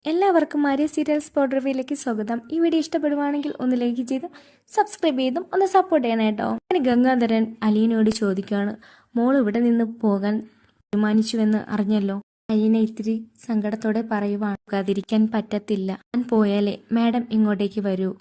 എല്ലാവർക്കും Arya serials spot റിവ്യൂയിലേക്ക് സ്വാഗതം. ഈ വീഡിയോ ഇഷ്ടപ്പെടുവാണെങ്കിൽ ഒന്ന് ലൈക്ക് ചെയ്ത് സബ്സ്ക്രൈബ് ചെയ്തും ഒന്ന് സപ്പോർട്ട് ചെയ്യണം കേട്ടോ. അങ്ങനെ ഗംഗാധരൻ അലീനയോട് ചോദിക്കുകയാണ്, മോൾ ഇവിടെ നിന്ന് പോകാൻ തീരുമാനിച്ചുവെന്ന് അറിഞ്ഞല്ലോ. അലീന ഇത്തിരി സങ്കടത്തോടെ പറയുവാണ്, പോകാതിരിക്കാൻ പറ്റത്തില്ല. ഞാൻ പോയാലേ മാഡം ഇങ്ങോട്ടേക്ക് വരൂ.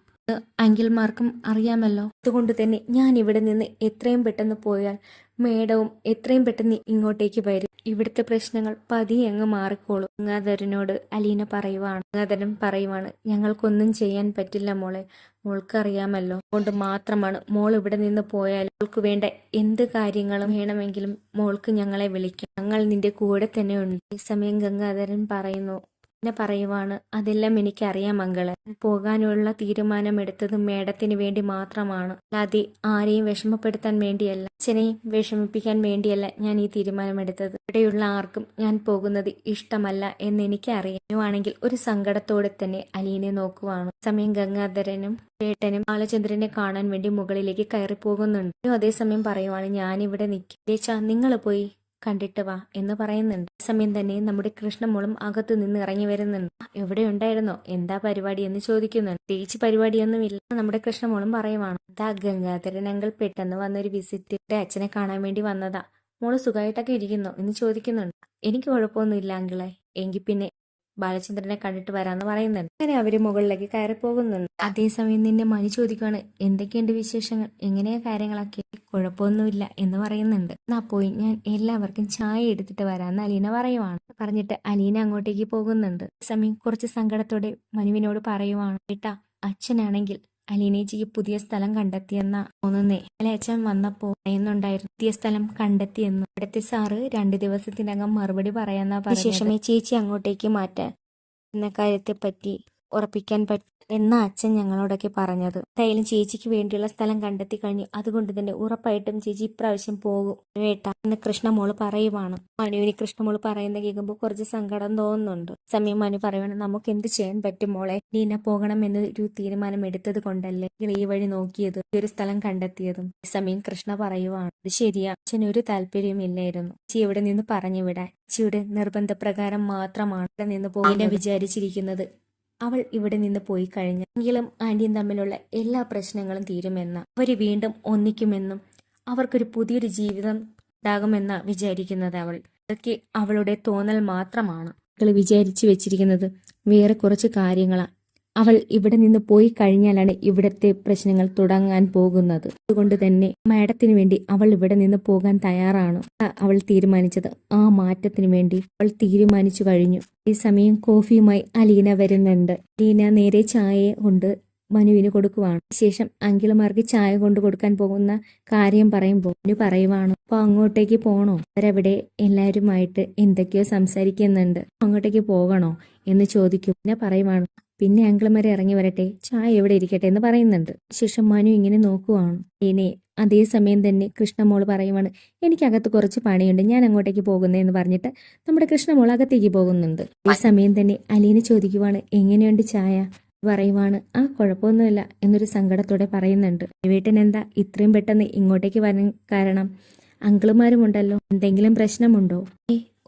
അങ്കിൾമാർക്കും അറിയാമല്ലോ. അതുകൊണ്ട് തന്നെ ഞാൻ ഇവിടെ നിന്ന് എത്രയും പെട്ടെന്ന് പോയാൽ മേഡവും എത്രയും പെട്ടെന്ന് ഇങ്ങോട്ടേക്ക് വരും. ഇവിടുത്തെ പ്രശ്നങ്ങൾ പതിയെ അങ്ങ് മാറിക്കോളും. ഗംഗാധരനോട് അലീന പറയുവാണ്. ഗംഗാധരൻ പറയുവാണ്, ഞങ്ങൾക്കൊന്നും ചെയ്യാൻ പറ്റില്ല മോളെ, മോൾക്കറിയാമല്ലോ. അതുകൊണ്ട് മാത്രമാണ് മോൾ ഇവിടെ നിന്ന് പോയാൽ മോൾക്ക് വേണ്ട എന്ത് കാര്യങ്ങളും വേണമെങ്കിലും മോൾക്ക് ഞങ്ങളെ വിളിക്കാം. ഞങ്ങൾ നിന്റെ കൂടെ തന്നെ ഉണ്ട്. ഈ സമയം ഗംഗാധരൻ പറയുന്നു, പിന്നെ പറയുവാണ്, അതെല്ലാം എനിക്കറിയാം മംഗളെ. പോകാനുള്ള തീരുമാനമെടുത്തത് മേഡത്തിന് വേണ്ടി മാത്രമാണ്, അല്ലാതെ ആരെയും വിഷമപ്പെടുത്താൻ വേണ്ടിയല്ല, അച്ഛനെയും വിഷമിപ്പിക്കാൻ വേണ്ടിയല്ല ഞാൻ ഈ തീരുമാനമെടുത്തത്. ഇവിടെയുള്ള ആർക്കും ഞാൻ പോകുന്നത് ഇഷ്ടമല്ല എന്ന് എനിക്കറിയാം. ആണെങ്കിൽ ഒരു സങ്കടത്തോടെ തന്നെ അലീനെ നോക്കുവാണ്. സമയം ഗംഗാധരനും ചേട്ടനും ബാലചന്ദ്രനെ കാണാൻ വേണ്ടി മുകളിലേക്ക് കയറി പോകുന്നുണ്ട്. അതേസമയം പറയുവാണ്, ഞാനിവിടെ നിൽക്കാം, നിങ്ങൾ പോയി കണ്ടിട്ട് വാ എന്ന് പറയുന്നുണ്ട്. സമയം തന്നെ നമ്മുടെ കൃഷ്ണമോളും അകത്തു നിന്ന് ഇറങ്ങി വരുന്നുണ്ട്. എവിടെ ഉണ്ടായിരുന്നോ, എന്താ പരിപാടി എന്ന് ചോദിക്കുന്നുണ്ട്. പ്രത്യേകിച്ച് പരിപാടിയൊന്നുമില്ല നമ്മുടെ കൃഷ്ണമോളും പറയുവാണ്. ദാ ഗംഗാധരൻ അങ്കിൾ പെട്ടെന്ന് വന്നൊരു വിസിറ്റ്, അച്ഛനെ കാണാൻ വേണ്ടി വന്നതാ. മോള് സുഖമായിട്ടൊക്കെ ഇരിക്കുന്നോ എന്ന് ചോദിക്കുന്നുണ്ട്. എനിക്ക് കുഴപ്പമൊന്നുമില്ല അങ്കിളെ, എങ്കിൽ പിന്നെ ബാലചന്ദ്രനെ കണ്ടിട്ട് വരാന്ന് പറയുന്നുണ്ട്. അങ്ങനെ അവര് മുകളിലേക്ക് കയറി പോകുന്നുണ്ട്. അതേസമയം നിന്നെ മനു ചോദിക്കുകയാണ്, എന്തൊക്കെയുണ്ട് വിശേഷങ്ങൾ, എങ്ങനെയാ കാര്യങ്ങളൊക്കെ? കുഴപ്പമൊന്നുമില്ല എന്ന് പറയുന്നുണ്ട്. എന്നാ പോയി ഞാൻ എല്ലാവർക്കും ചായ എടുത്തിട്ട് വരാന്ന് അലീന പറയുവാണ്. പറഞ്ഞിട്ട് അലീന അങ്ങോട്ടേക്ക് പോകുന്നുണ്ട്. സമയം കുറച്ച് സങ്കടത്തോടെ മനുവിനോട് പറയുവാണ്, ഏട്ടാ അച്ഛനാണെങ്കിൽ അലീനേച്ചിക്ക് പുതിയ സ്ഥലം കണ്ടെത്തിയെന്നാ തോന്നുന്നേ. അല്ലെ, അച്ഛൻ വന്നപ്പോ പറയുന്നുണ്ടായിരുന്നു പുതിയ സ്ഥലം കണ്ടെത്തിയെന്ന്. ഇവിടുത്തെ സാറ് 2 ദിവസത്തിനകം മറുപടി പറയാന്നാ പറഞ്ഞത്. ശേഷമേ ചേച്ചി അങ്ങോട്ടേക്ക് മാറ്റാൻ എന്ന കാര്യത്തെ പറ്റി ഉറപ്പിക്കാൻ പറ്റും എന്നാ അച്ഛൻ ഞങ്ങളോടൊക്കെ പറഞ്ഞത്. എന്തായാലും ചേച്ചിക്ക് വേണ്ടിയുള്ള സ്ഥലം കണ്ടെത്തി കഴിഞ്ഞു, അതുകൊണ്ട് തന്നെ ഉറപ്പായിട്ടും ചേച്ചി ഇപ്രാവശ്യം പോകും വേട്ടാ എന്ന് കൃഷ്ണമോള് പറയുവാണ്. മനുവിന് കൃഷ്ണമോള് പറയുന്ന കേൾക്കുമ്പോൾ കുറച്ച് സങ്കടം തോന്നുന്നുണ്ട്. സമയം മനു പറയുവാണ്, നമുക്ക് എന്ത് ചെയ്യാൻ പറ്റും മോളെ, ലീന പോകണം എന്നൊരു തീരുമാനം എടുത്തത് കൊണ്ടല്ലേ ഈ വഴി നോക്കിയത്, ഈ ഒരു സ്ഥലം കണ്ടെത്തിയതും. സമയം കൃഷ്ണ പറയുവാണ്, അത് ശരിയാ, അച്ഛനൊരു താല്പര്യമില്ലായിരുന്നു ചേച്ചി ഇവിടെ നിന്ന് പറഞ്ഞു വിടാൻ. ചേച്ചിയുടെ നിർബന്ധപ്രകാരം മാത്രമാണ് ഇവിടെ നിന്ന് പോകാൻ വിചാരിച്ചിരിക്കുന്നത്. അവൾ ഇവിടെ നിന്ന് പോയി കഴിഞ്ഞെങ്കിലും ആന്റിയും തമ്മിലുള്ള എല്ലാ പ്രശ്നങ്ങളും തീരുമെന്ന, അവര് വീണ്ടും ഒന്നിക്കുമെന്നും അവർക്കൊരു പുതിയൊരു ജീവിതം ഉണ്ടാകുമെന്ന വിചാരിക്കുന്നത് അവൾ. ഇതൊക്കെ അവളുടെ തോന്നൽ മാത്രമാണ്. അവൾ വിചാരിച്ചു വെച്ചിരിക്കുന്നത് വേറെ കുറച്ച് കാര്യങ്ങളാണ്. അവൾ ഇവിടെ നിന്ന് പോയി കഴിഞ്ഞാലാണ് ഇവിടത്തെ പ്രശ്നങ്ങൾ തുടങ്ങാൻ പോകുന്നത്. അതുകൊണ്ട് തന്നെ മാഡത്തിന് വേണ്ടി അവൾ ഇവിടെ നിന്ന് പോകാൻ തയ്യാറാണ്. അവൾ തീരുമാനിച്ചത്, ആ മാറ്റത്തിന് വേണ്ടി അവൾ തീരുമാനിച്ചു കഴിഞ്ഞു. ഈ സമയം കോഫിയുമായി അലീന വരുന്നുണ്ട്. അലീന നേരെ ചായ കൊണ്ട് മനുവിന് കൊടുക്കുവാണ്. ശേഷം അങ്കിളുമാർക്ക് ചായ കൊണ്ട് കൊടുക്കാൻ പോകുന്ന കാര്യം പറയുമ്പോൾ മനു പറയുവാണ്, അപ്പൊ അങ്ങോട്ടേക്ക് പോണോ? അവരവിടെ എല്ലാവരുമായിട്ട് എന്തൊക്കെയോ സംസാരിക്കുന്നുണ്ട്, അങ്ങോട്ടേക്ക് പോകണോ എന്ന് ചോദിക്കും. പിന്നെ പറയുവാണ്, പിന്നെ അങ്കിളുമാരെ ഇറങ്ങി വരട്ടെ, ചായ എവിടെ ഇരിക്കട്ടെ എന്ന് പറയുന്നുണ്ട്. ശേഷം മനു ഇങ്ങനെ നോക്കുവാണ്. ഇനി അതേസമയം തന്നെ കൃഷ്ണമോള് പറയുവാണ്, എനിക്കകത്ത് കുറച്ച് പണിയുണ്ട്, ഞാൻ അങ്ങോട്ടേക്ക് പോകുന്നതെന്ന് പറഞ്ഞിട്ട് നമ്മുടെ കൃഷ്ണമോൾ അകത്തേക്ക് പോകുന്നുണ്ട്. ഈ സമയം തന്നെ അലീന ചോദിക്കുവാണ്, എങ്ങനെയുണ്ട് ചായ? പറയുവാണ്, ആ കുഴപ്പമൊന്നുമില്ല എന്നൊരു സങ്കടത്തോടെ പറയുന്നുണ്ട്. വീട്ടിൽ എന്താ ഇത്രയും പെട്ടെന്ന് ഇങ്ങോട്ടേക്ക് വരാൻ കാരണം? അങ്കിളുമാരുമുണ്ടല്ലോ, എന്തെങ്കിലും പ്രശ്നമുണ്ടോ?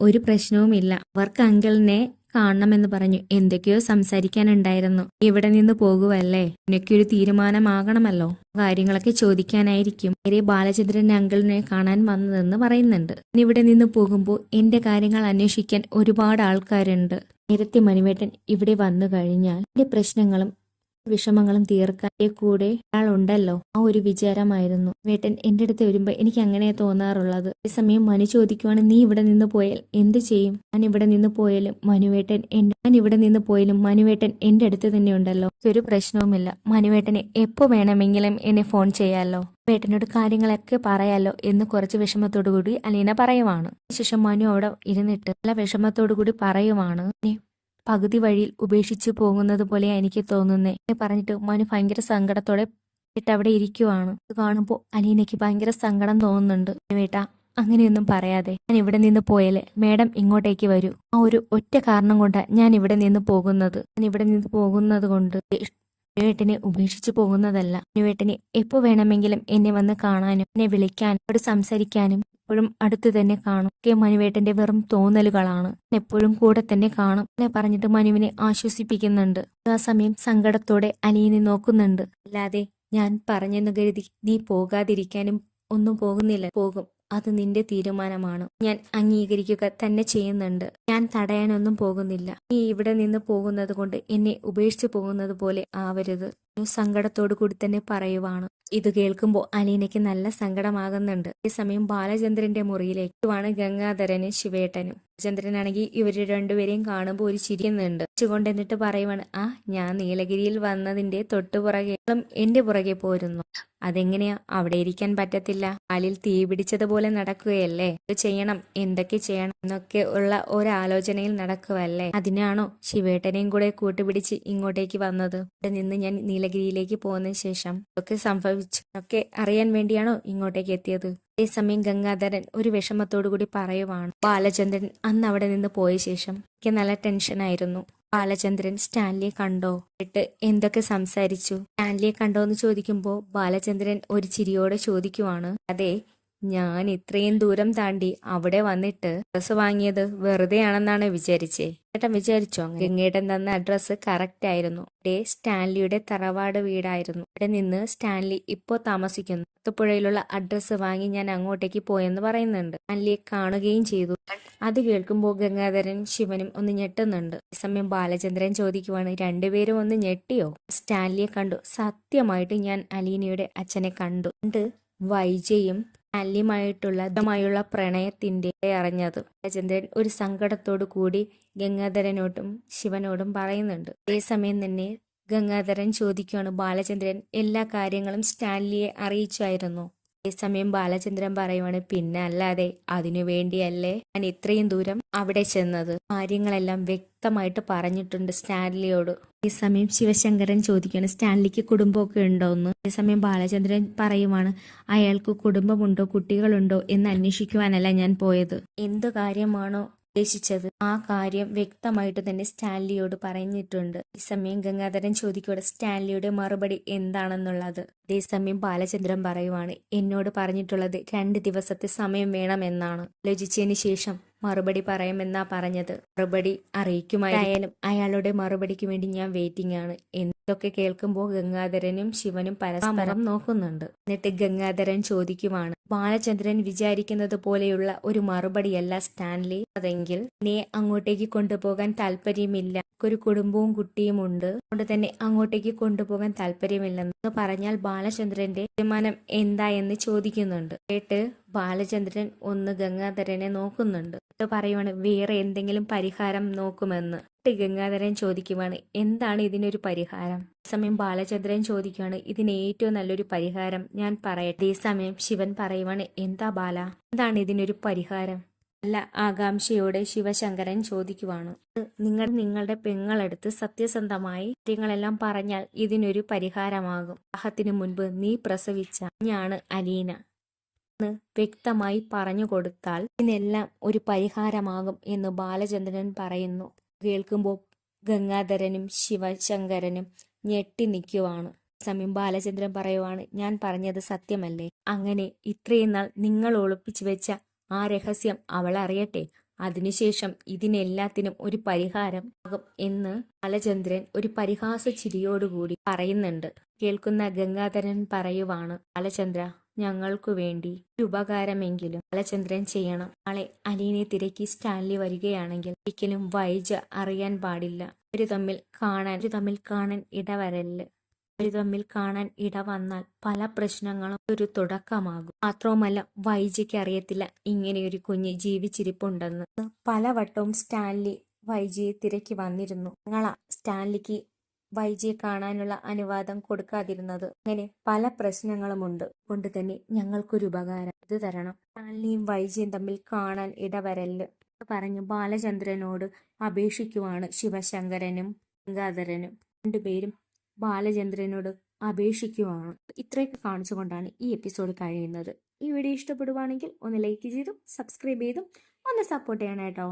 ഒരു പ്രശ്നവുമില്ല, അവർക്ക് അങ്കിളിനെ കാണണമെന്ന് പറഞ്ഞു എന്തൊക്കെയോ സംസാരിക്കാനുണ്ടായിരുന്നു. ഇവിടെ നിന്ന് പോകുവല്ലേ, എനിക്കൊരു തീരുമാനമാകണമല്ലോ, കാര്യങ്ങളൊക്കെ ചോദിക്കാനായിരിക്കും നേരെ ബാലചന്ദ്രൻ അങ്കിളിനെ കാണാൻ വന്നതെന്ന് പറയുന്നുണ്ട്. ഇവിടെ നിന്ന് പോകുമ്പോൾ എന്റെ കാര്യങ്ങൾ അന്വേഷിക്കാൻ ഒരുപാട് ആൾക്കാരുണ്ട്. നേരത്തെ മനുവേട്ടൻ ഇവിടെ വന്നു കഴിഞ്ഞാൽ എന്റെ പ്രശ്നങ്ങളും വിഷമങ്ങളും തീർക്കാൻ കൂടെ ഒരാളുണ്ടല്ലോ, ആ ഒരു വിചാരമായിരുന്നു വേട്ടൻ എന്റെ അടുത്ത് വരുമ്പോ എനിക്ക് അങ്ങനെ തോന്നാറുള്ളത്. അതേസമയം മനു ചോദിക്കുവാണ്, നീ ഇവിടെ നിന്ന് പോയാൽ എന്ത് ചെയ്യും? ഞാൻ ഇവിടെ നിന്ന് പോയാലും മനുവേട്ടൻ എന്റെ അടുത്ത് തന്നെ ഉണ്ടല്ലോ, ഒരു പ്രശ്നവുമില്ല, മനുവേട്ടനെ എപ്പോ വേണമെങ്കിലും എന്നെ ഫോൺ ചെയ്യാലോ, വേട്ടനോട് കാര്യങ്ങളൊക്കെ പറയാലോ എന്ന് കുറച്ച് വിഷമത്തോടു കൂടി അലീന പറയുവാണ്. ശേഷം മനു അവിടെ ഇരുന്നിട്ട് നല്ല വിഷമത്തോടു കൂടി പറയുവാണ്, പകുതി വഴിയിൽ ഉപേക്ഷിച്ചു പോകുന്നത് പോലെ എനിക്ക് തോന്നുന്നേ പറഞ്ഞിട്ട് മനു ഭയങ്കര സങ്കടത്തോടെ അവിടെ ഇരിക്കുവാണ്. ഇത് കാണുമ്പോൾ അലീനയ്ക്ക് ഭയങ്കര സങ്കടം തോന്നുന്നുണ്ട്. വേട്ടാ, അങ്ങനെയൊന്നും പറയാതെ, ഞാൻ ഇവിടെ നിന്ന് പോയാലേ മേഡം ഇങ്ങോട്ടേക്ക് വരൂ, ആ ഒരു ഒറ്റ കാരണം കൊണ്ടാണ് ഞാൻ ഇവിടെ നിന്ന് പോകുന്നത് കൊണ്ട് മനുവേട്ടനെ ഉപേക്ഷിച്ചു പോകുന്നതല്ല. മനുവേട്ടനെ എപ്പോ വേണമെങ്കിലും എന്നെ വന്ന് കാണാനും എന്നെ വിളിക്കാനും അവിടെ സംസാരിക്കാനും എപ്പോഴും അടുത്ത് തന്നെ കാണും. ഒക്കെ മനുവേട്ടന്റെ വെറും തോന്നലുകളാണ്. എപ്പോഴും കൂടെ തന്നെ കാണും എന്നെ പറഞ്ഞിട്ട് മനുവിനെ ആശ്വസിപ്പിക്കുന്നുണ്ട്. ആ സമയം സങ്കടത്തോടെ അലീനെ നോക്കുന്നുണ്ട്. അല്ലാതെ ഞാൻ പറഞ്ഞെന്ന് കരുതി നീ പോകാതിരിക്കാനും ഒന്നും പോകുന്നില്ല. പോകും. അത് നിന്റെ തീരുമാനമാണ്. ഞാൻ അംഗീകരിക്കുക തന്നെ ചെയ്യുന്നുണ്ട്. ഞാൻ തടയാനൊന്നും പോകുന്നില്ല. നീ ഇവിടെ നിന്ന് പോകുന്നത് കൊണ്ട് എന്നെ ഉപേക്ഷിച്ചു പോകുന്നത് പോലെ ആവരുത്. സങ്കടത്തോടു കൂടി തന്നെ പറയുവാണ്. ഇത് കേൾക്കുമ്പോൾ അലീനയ്ക്ക് നല്ല സങ്കടമാകുന്നുണ്ട്. അതേസമയം ബാലചന്ദ്രന്റെ മുറിയിലേക്കുമാണ് ഗംഗാധരനും ശിവേട്ടനും. ചന്ദ്രനാണെങ്കിൽ ഇവര് രണ്ടുപേരെയും കാണുമ്പോൾ ഒരു ചിരിയുന്നുണ്ട്. ചിരിച്ചുകൊണ്ട് എന്നിട്ട് പറയുവാണ്, ഞാൻ നീലഗിരിയിൽ വന്നതിന്റെ തൊട്ടുപുറകെ എന്റെ പുറകെ പോരുന്നു. അതെങ്ങനെയാ? അവിടെ ഇരിക്കാൻ പറ്റത്തില്ല. കാലിൽ തീ പിടിച്ചതുപോലെ നടക്കുകയല്ലേ. ഇത് ചെയ്യണം, എന്തൊക്കെ ചെയ്യണം എന്നൊക്കെ ഉള്ള ഒരാലോചനയിൽ നടക്കുവല്ലേ. അതിനാണോ ശിവേട്ടനെയും കൂടെ കൂട്ടുപിടിച്ച് ഇങ്ങോട്ടേക്ക് വന്നത്? ഇവിടെ നിന്ന് ഞാൻ നീലഗിരിയിലേക്ക് പോകുന്ന ശേഷം ഒക്കെ സംഭവിച്ചു ഒക്കെ അറിയാൻ വേണ്ടിയാണോ ഇങ്ങോട്ടേക്ക് എത്തിയത്? അതേസമയം ഗംഗാധരൻ ഒരു വിഷമത്തോടു കൂടി പറയുവാണ്, ബാലചന്ദ്രൻ അന്ന് അവിടെ നിന്ന് പോയ ശേഷം എനിക്ക് നല്ല ടെൻഷനായിരുന്നു. ബാലചന്ദ്രൻ സ്റ്റാൻലിയെ കണ്ടോ? എന്നിട്ട് എന്തൊക്കെ സംസാരിച്ചു? സ്റ്റാൻലിയെ കണ്ടോ എന്ന് ചോദിക്കുമ്പോൾ ബാലചന്ദ്രൻ ഒരു ചിരിയോടെ ചോദിക്കുവാണ്, അതെ, ഞാൻ ഇത്രയും ദൂരം താണ്ടി അവിടെ വന്നിട്ട് ഡ്രസ് വാങ്ങിയത് വെറുതെ ആണെന്നാണ് വിചാരിച്ചേ. ഏട്ടൻ വിചാരിച്ചോ? ഗംഗേട്ടൻ തന്ന അഡ്രസ്സ് കറക്റ്റ് ആയിരുന്നു. ഇവിടെ സ്റ്റാൻലിയുടെ തറവാട് വീടായിരുന്നു. ഇവിടെ നിന്ന് സ്റ്റാൻലി ഇപ്പോ താമസിക്കുന്നു. പുഴയിലുള്ള അഡ്രസ്സ് വാങ്ങി ഞാൻ അങ്ങോട്ടേക്ക് പോയെന്ന് പറയുന്നുണ്ട്. സ്റ്റാൻലിയെ കാണുകയും ചെയ്തു. അത് കേൾക്കുമ്പോൾ ഗംഗാധരൻ ശിവനും ഒന്ന് ഞെട്ടുന്നുണ്ട്. ഈ സമയം ബാലചന്ദ്രൻ ചോദിക്കുവാണ്, രണ്ടുപേരും ഒന്ന് ഞെട്ടിയോ? സ്റ്റാൻലിയെ കണ്ടു. സത്യമായിട്ട് ഞാൻ അലീനയുടെ അച്ഛനെ കണ്ടു. വൈജയും സ്റ്റാൻലിയുമായിട്ടുള്ള പ്രണയത്തിന്റെ അറിഞ്ഞത്. ബാലചന്ദ്രൻ ഒരു സങ്കടത്തോടു കൂടി ഗംഗാധരനോടും ശിവനോടും പറയുന്നുണ്ട്. അതേസമയം തന്നെ ഗംഗാധരൻ ചോദിക്കുകയാണ്, ബാലചന്ദ്രൻ എല്ലാ കാര്യങ്ങളും സ്റ്റാൻലിയെ അറിയിച്ചായിരുന്നു? അതേസമയം ബാലചന്ദ്രൻ പറയുവാണ്, പിന്നെ അല്ലാതെ, അതിനു വേണ്ടിയല്ലേ ഞാൻ ഇത്രയും ദൂരം അവിടെ ചെന്നത്. കാര്യങ്ങളെല്ലാം വ്യക്തമായിട്ട് പറഞ്ഞിട്ടുണ്ട് സ്റ്റാൻലിയോട്. അതേസമയം ശിവശങ്കരൻ ചോദിക്കുകയാണ്, സ്റ്റാൻലിക്ക് കുടുംബമൊക്കെ ഉണ്ടോന്ന്. അതേസമയം ബാലചന്ദ്രൻ പറയുവാണ്, അയാൾക്ക് കുടുംബമുണ്ടോ കുട്ടികളുണ്ടോ എന്ന് അന്വേഷിക്കുവാനല്ല ഞാൻ പോയത്. എന്തു കാര്യമാണോ ഉദ്ദേശിച്ചത് ആ കാര്യം വ്യക്തമായിട്ട് തന്നെ സ്റ്റാൻലിയോട് പറഞ്ഞിട്ടുണ്ട്. ഈ സമയം ഗംഗാധരൻ ചോദിക്കുകയാണ്, സ്റ്റാൻലിയുടെ മറുപടി എന്താണെന്നുള്ളത്. അതേസമയം ബാലചന്ദ്രൻ പറയുവാണ്, എന്നോട് പറഞ്ഞിട്ടുള്ളത് 2 ദിവസത്തെ സമയം വേണമെന്നാണ്. ആലോചിച്ചതിന് ശേഷം മറുപടി പറയാമെന്നാ പറഞ്ഞത്. മറുപടി അറിയിക്കുമായാലും അയാളുടെ മറുപടിക്ക് വേണ്ടി ഞാൻ വെയിറ്റിംഗ് ആണ്. എന്തൊക്കെ കേൾക്കുമ്പോൾ ഗംഗാധരനും ശിവനും പരസ്പരം നോക്കുന്നുണ്ട്. എന്നിട്ട് ഗംഗാധരൻ ചോദിക്കുവാണ്, ബാലചന്ദ്രൻ വിചാരിക്കുന്നത് പോലെയുള്ള ഒരു മറുപടിയല്ല സ്റ്റാൻലി അതെങ്കിൽ എന്നെ അങ്ങോട്ടേക്ക് കൊണ്ടുപോകാൻ താല്പര്യമില്ല. ഒരു കുടുംബവും കുട്ടിയും ഉണ്ട്, അതുകൊണ്ട് തന്നെ അങ്ങോട്ടേക്ക് കൊണ്ടുപോകാൻ താല്പര്യമില്ലെന്ന് പറഞ്ഞാൽ ബാലചന്ദ്രന്റെ തീരുമാനം എന്താ എന്ന് ചോദിക്കുന്നുണ്ട്. കേട്ട് ബാലചന്ദ്രൻ ഒന്ന് ഗംഗാധരനെ നോക്കുന്നുണ്ട്. പറയുവാണ്, വേറെ എന്തെങ്കിലും പരിഹാരം നോക്കുമെന്ന്. ഗംഗാധരൻ ചോദിക്കുവാണ്, എന്താണ് ഇതിനൊരു പരിഹാരം? സമയം ബാലചന്ദ്രൻ ചോദിക്കുവാണ്, ഇതിന് ഏറ്റവും നല്ലൊരു പരിഹാരം ഞാൻ പറയട്ടെ. ഈ സമയം ശിവൻ പറയുവാണ്, എന്താ ബാല, എന്താണ് ഇതിനൊരു പരിഹാരം? നല്ല ആകാംക്ഷയോടെ ശിവശങ്കരൻ ചോദിക്കുവാണ്, നിങ്ങളുടെ പെങ്ങളെടുത്ത് സത്യസന്ധമായി കാര്യങ്ങളെല്ലാം പറഞ്ഞാൽ ഇതിനൊരു പരിഹാരമാകും. വിവാഹത്തിന് മുൻപ് നീ പ്രസവിച്ച കുഞ്ഞാണ് അലീന എന്ന് വ്യക്തമായി പറഞ്ഞു കൊടുത്താൽ ഇതിനെല്ലാം ഒരു പരിഹാരമാകും എന്ന് ബാലചന്ദ്രൻ പറയുന്നു. കേൾക്കുമ്പോൾ ഗംഗാധരനും ശിവശങ്കരനും ഞെട്ടി നിൽക്കുവാണ്. സമയം ബാലചന്ദ്രൻ പറയുവാണ്, ഞാൻ പറഞ്ഞത് സത്യമല്ലേ? അങ്ങനെ ഇത്രയും നാൾ നിങ്ങൾ ഒളിപ്പിച്ചു വെച്ച ആ രഹസ്യം അവൾ അറിയട്ടെ. അതിനുശേഷം ഇതിനെല്ലാത്തിനും ഒരു പരിഹാരം ആകും എന്ന് ബാലചന്ദ്രൻ ഒരു പരിഹാസ ചിരിയോടുകൂടി പറയുന്നുണ്ട്. കേൾക്കുന്ന ഗംഗാധരൻ പറയുവാണ്, ബാലചന്ദ്ര, ഞങ്ങൾക്കു വേണ്ടി ഒരു ഉപകാരമെങ്കിലും ബാലചന്ദ്രൻ ചെയ്യണം. നാളെ അലീനെ തിരക്കി സ്റ്റാൻലി വരികയാണെങ്കിൽ ഒരിക്കലും വൈജ അറിയാൻ പാടില്ല. ഒരു തമ്മിൽ കാണാൻ ഇടവരല്. ഒരു തമ്മിൽ കാണാൻ ഇടവന്നാൽ പല പ്രശ്നങ്ങളും ഒരു തുടക്കമാകും. മാത്രവുമല്ല, വൈജയ്ക്ക് അറിയത്തില്ല ഇങ്ങനെയൊരു കുഞ്ഞ് ജീവിച്ചിരിപ്പുണ്ടെന്ന്. പലവട്ടവും സ്റ്റാൻലി വൈജയെ തിരക്കി വന്നിരുന്നു. ഞങ്ങളാ സ്റ്റാൻലിക്ക് വൈജയെ കാണാനുള്ള അനുവാദം കൊടുക്കാതിരുന്നത്. അങ്ങനെ പല പ്രശ്നങ്ങളുമുണ്ട്. കൊണ്ട് തന്നെ ഞങ്ങൾക്കൊരു ഉപകാരം ഇത് തരണം. സ്റ്റാൻലിയും വൈജയും തമ്മിൽ കാണാൻ ഇടവരല് പറഞ്ഞു ബാലചന്ദ്രനോട് അപേക്ഷിക്കുവാണ് ശിവശങ്കരനും ഗംഗാധരനും. രണ്ടുപേരും ബാലചന്ദ്രനോട് അപേക്ഷിക്കുവാണ്. ഇത്രയൊക്കെ കാണിച്ചുകൊണ്ടാണ് ഈ എപ്പിസോഡ് കഴിയുന്നത്. ഈ വീഡിയോ ഇഷ്ടപ്പെടുവാണെങ്കിൽ ഒന്ന് ലൈക്ക് ചെയ്തും സബ്സ്ക്രൈബ് ചെയ്തും ഒന്ന് സപ്പോർട്ട് ചെയ്യണം കേട്ടോ.